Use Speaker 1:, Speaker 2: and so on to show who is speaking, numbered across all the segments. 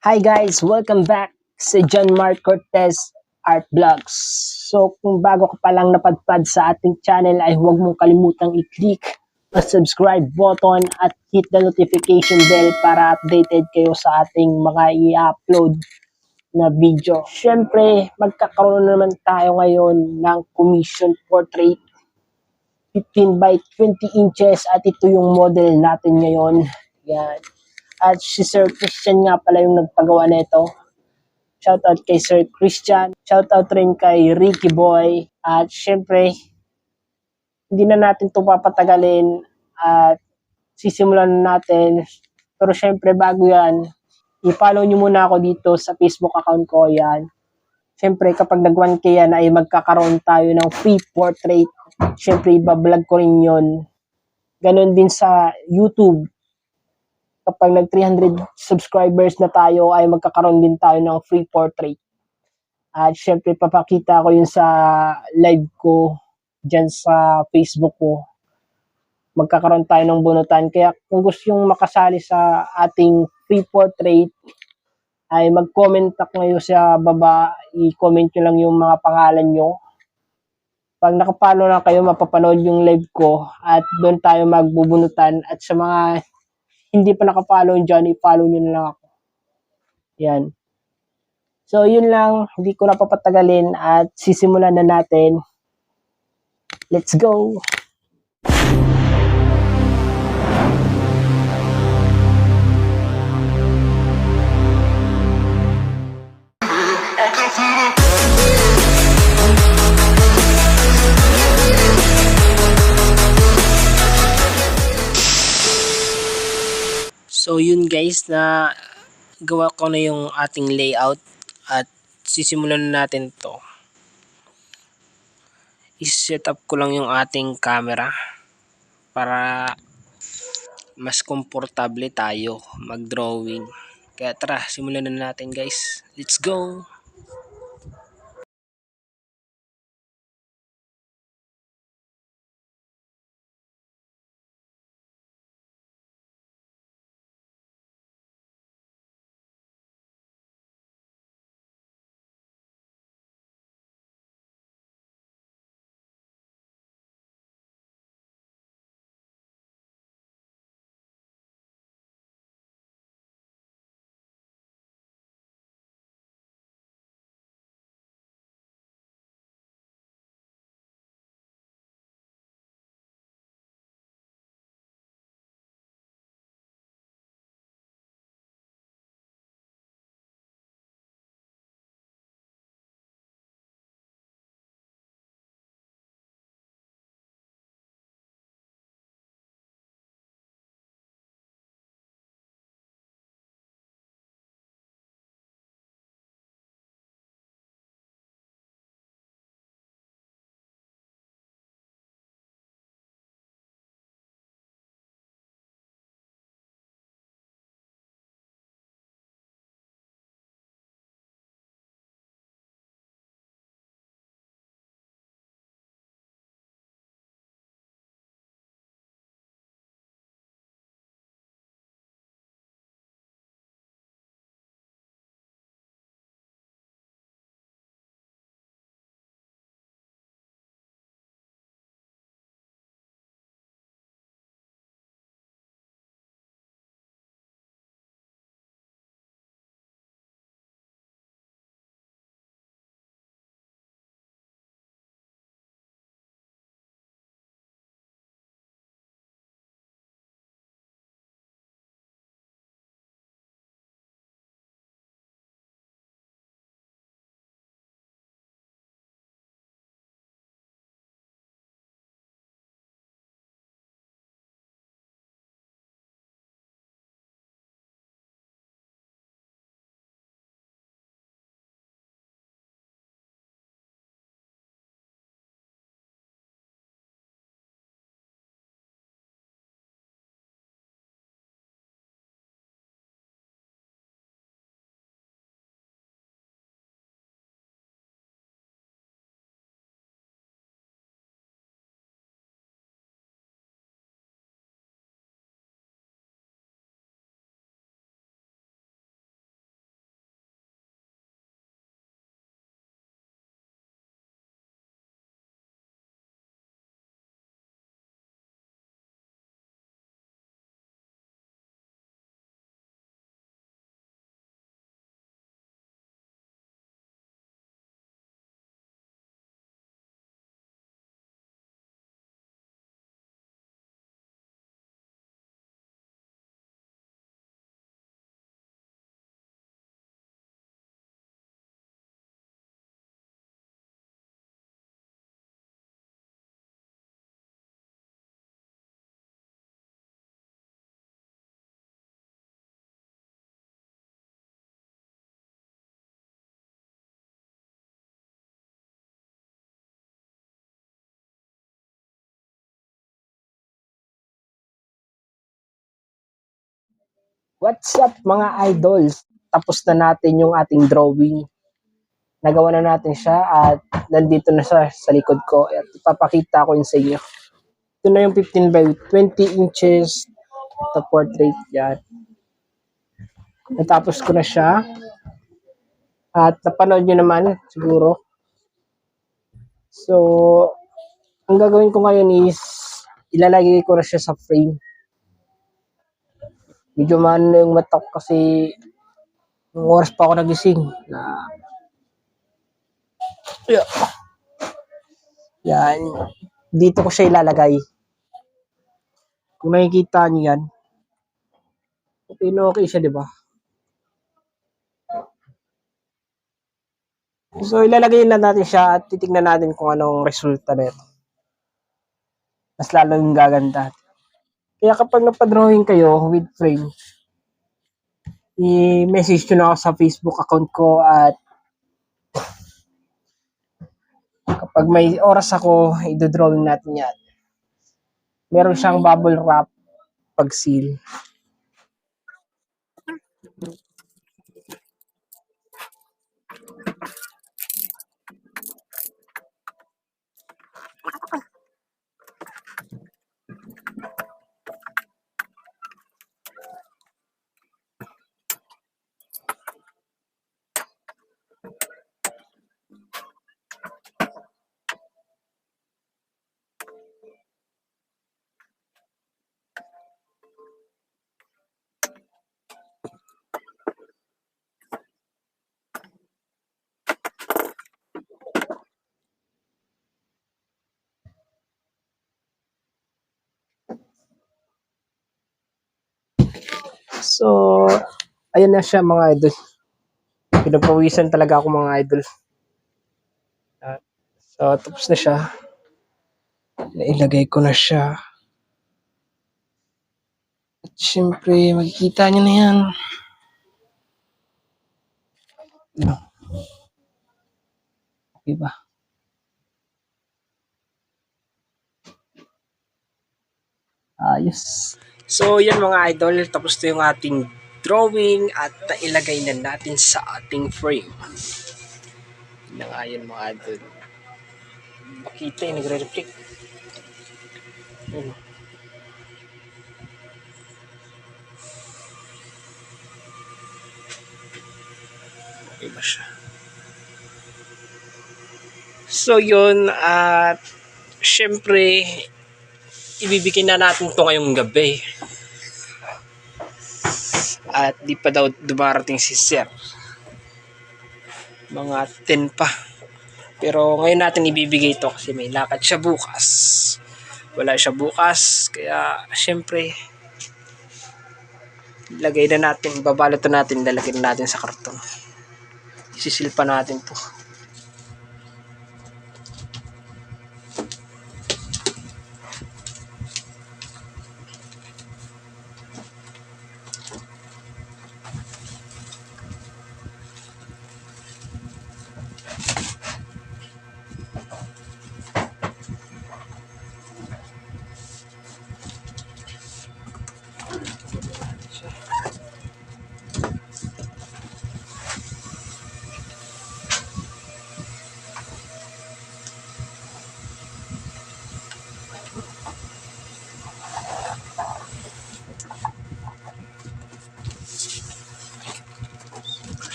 Speaker 1: Hi guys! Welcome back sa John Mark Cortez Art Vlogs. So kung bago ka pa lang napadpad sa ating channel ay huwag mong kalimutang i-click ang subscribe button at hit the notification bell para updated kayo sa ating mga i-upload na video. Siyempre, magkakaroon naman tayo ngayon ng commission portrait 15 by 20 inches at ito yung model natin ngayon. Yan. At si Sir Christian nga pala yung nagpagawa nito. Shoutout kay Sir Christian. Shoutout rin kay Ricky Boy. At syempre, hindi na natin ito papatagalin at sisimulan na natin. Pero syempre, bago yan, i-follow nyo muna ako dito sa Facebook account ko. Yan. Syempre, kapag nag 1K yan ay magkakaroon tayo ng free portrait. Syempre, ibablog ko rin yun. Ganon din sa YouTube. Kapag nag 300 subscribers na tayo ay magkakaroon din tayo ng free portrait. At syempre papakita ko yun sa live ko dyan sa Facebook ko. Magkakaroon tayo ng bunutan. Kaya kung gusto yung makasali sa ating free portrait ay mag-comment ako ngayon sa baba. I-comment nyo lang yung mga pangalan nyo. Pag nakapalo na kayo, mapapanood yung live ko at doon tayo magbubunutan. At sa mga hindi pa nakapollow dyan, i-follow nyo na lang ako. Yan. So, yun lang. Hindi ko na papatagalin at sisimulan na natin. Let's go! So, yun guys, na gawa ko na yung ating layout at sisimulan na natin to. I-set up ko lang yung ating camera para mas komportable tayo mag-drawing. Kaya tara, simulan na natin guys. Let's go! What's up mga idols? Tapos na natin yung ating drawing. Nagawa na natin siya at nandito na siya sa likod ko. At ipapakita ko yun sa inyo. Ito na yung 15 by 20 inches the portrait. Yan. Natapos ko na siya. At napanood nyo naman siguro. So, ang gagawin ko ngayon is ilalagay ko na siya sa frame. Medyo maano yung mata ko kasi yung oras pa ako nagising na yeah. Yan. Dito ko siya ilalagay. Kung nakikita niyo yan, okay na okay siya, di ba? So, ilalagay na natin siya at titignan natin kung anong resulta nito. Mas lalo yung gaganda. Kaya kapag napadrawing kayo with frame, i-message nyo na ako sa Facebook account ko at kapag may oras ako, i-drawing natin yan. Meron siyang bubble wrap pag seal. So, ayun na siya mga idol. Pinapawisan talaga ako mga idol. So, tapos na siya. Nailagay ko na siya. At syempre, makikita nyo na yan. Okay ba? Ayos. So, yan mga idol. Tapos na yung ating drawing at nailagay na natin sa ating frame. Yun na nga yun mga idol. Pakita yung nagre-reflect. Yun. Okay ba siya? So, yun. At syempre, ibibigay na natin to ngayong gabi. At di pa daw dumarating si Sir. Mga 10 pa. Pero ngayon natin ibibigay ito kasi may lakad siya bukas. Wala siya bukas. Kaya syempre, lagay na natin, babalot na natin, lalagay na natin sa karton. Isisilpa natin to.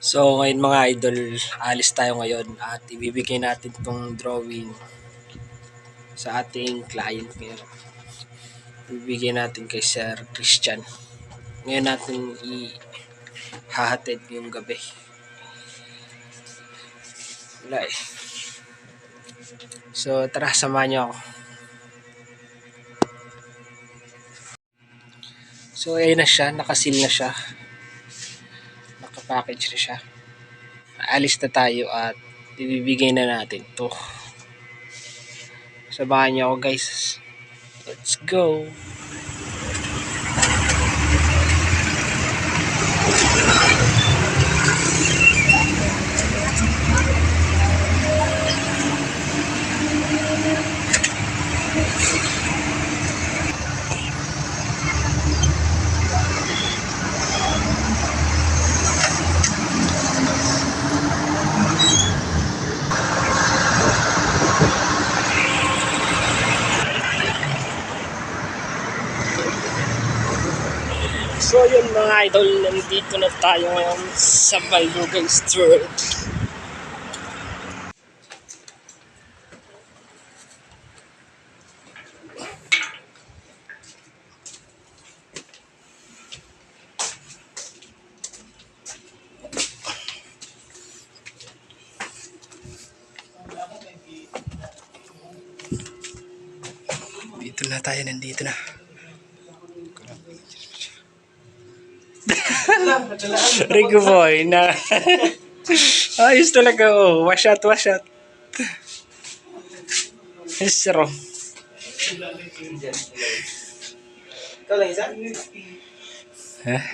Speaker 1: So ngayon mga idol, alis tayo ngayon at ibibigay natin itong drawing sa ating client ngayon. Ibibigay natin kay Sir Christian. Ngayon natin ihahatid yung gabi. Wala eh. So tara, samahan niyo ako. So ayun na siya, nakasil na siya. Nakapackage na siya. Alis na tayo at ibibigay na natin to. Sabahan niyo ako guys. Let's go. So yun mga idol, nandito na tayo ngayon sa Baldugan Street. Dito na tayo, nandito na. Rico boy na ayos talaga oh. Wash out. Isro.
Speaker 2: Ikaw lang isa?
Speaker 1: Eh?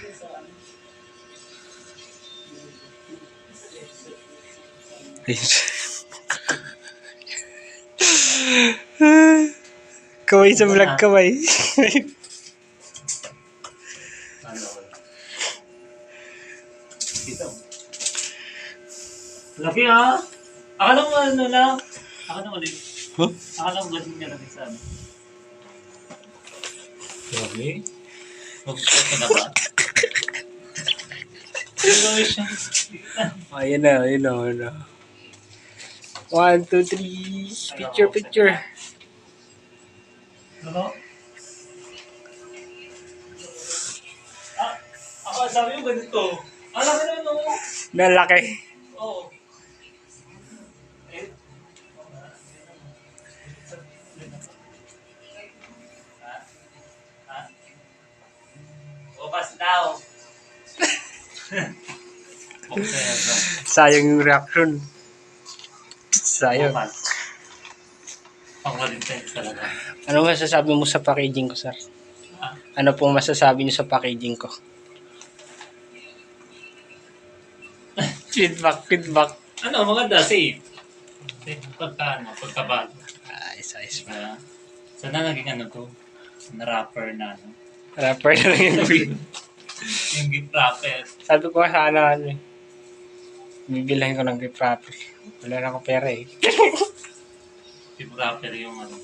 Speaker 1: Kaway sa vlog kaway.
Speaker 2: Laki ha? Akala mo ano lang? Akala mo din?
Speaker 1: Huh?
Speaker 2: Akala mo ganun niya lang sa ano? Grabe? Mag-start ka na ba?
Speaker 1: Ayun na. 1, 2, 3. Picture.
Speaker 2: Ano? Ako sabi mo ganito. Alam mo naman no?
Speaker 1: Nalaki.
Speaker 2: Oo. Bukas daw.
Speaker 1: Sayang yung reaction. Sayang.
Speaker 2: Bukas. Pang-Valentine's talaga.
Speaker 1: Ano masasabi mo sa packaging ko, sir? Ano pong masasabi niyo sa packaging ko? Feedback.
Speaker 2: Ano, maganda, safe. Safe pagkabago.
Speaker 1: Ayos.
Speaker 2: Sana naging ano to? Na rapper na ano.
Speaker 1: Rapper na lang yung
Speaker 2: Yung gift wrapper.
Speaker 1: sabi ko sana ano eh. Bibilhin ko ng gift wrapper. Wala na akong pera eh.
Speaker 2: Gift wrapper yung ano.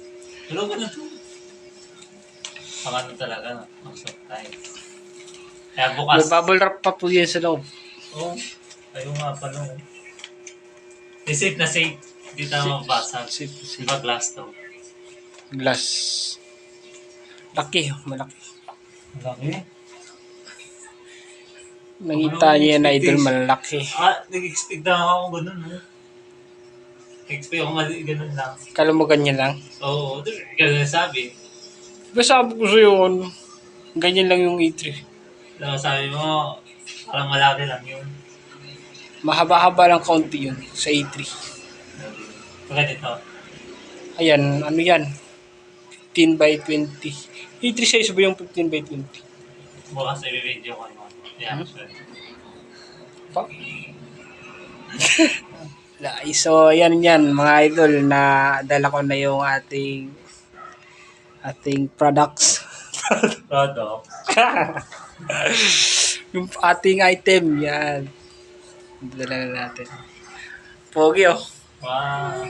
Speaker 2: Pero ba na to? Ang ano talaga, ang soft type. Kaya
Speaker 1: May
Speaker 2: bukas.
Speaker 1: bubble wrap pa po yun sa loob.
Speaker 2: Oo. Ayaw nga pa no. Safe na safe. Hindi tayo mabasag.
Speaker 1: Safe.
Speaker 2: Diba glass to?
Speaker 1: Glass. Laki, malaki.
Speaker 2: Laki.
Speaker 1: Nakita niyo yan, idol, malaki.
Speaker 2: Nag-expect na ako ganun, no? Expect ako ganun lang.
Speaker 1: Kala mo ganyan lang?
Speaker 2: Oo, ganun sabi.
Speaker 1: Diba sabi ko sa'yo, ganyan lang yung E3.
Speaker 2: Sabi mo, parang malaki lang yun.
Speaker 1: Mahaba-haba lang kaunti yun sa E3.
Speaker 2: Ganito.
Speaker 1: Ayan, ano yan? 15 by 20. E3 size ba yung 15 by 20?
Speaker 2: Bukas i-video ko yun. Yeah, sure.
Speaker 1: Pa? So, yan mga idol, na dala ko na yung ating products.
Speaker 2: Product.
Speaker 1: Yung ating item, yan. Dala na natin. Pogi oh.
Speaker 2: Wow.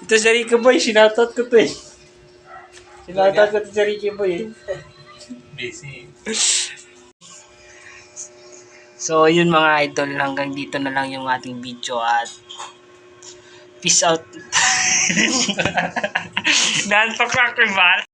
Speaker 1: Ito si Rico Boy, sinoutout ko to eh. Sinoutout ko to si Rico Boy eh.
Speaker 2: Busy.
Speaker 1: So, yun mga idol, hanggang dito na lang yung ating video at peace out. Nantok ako ba?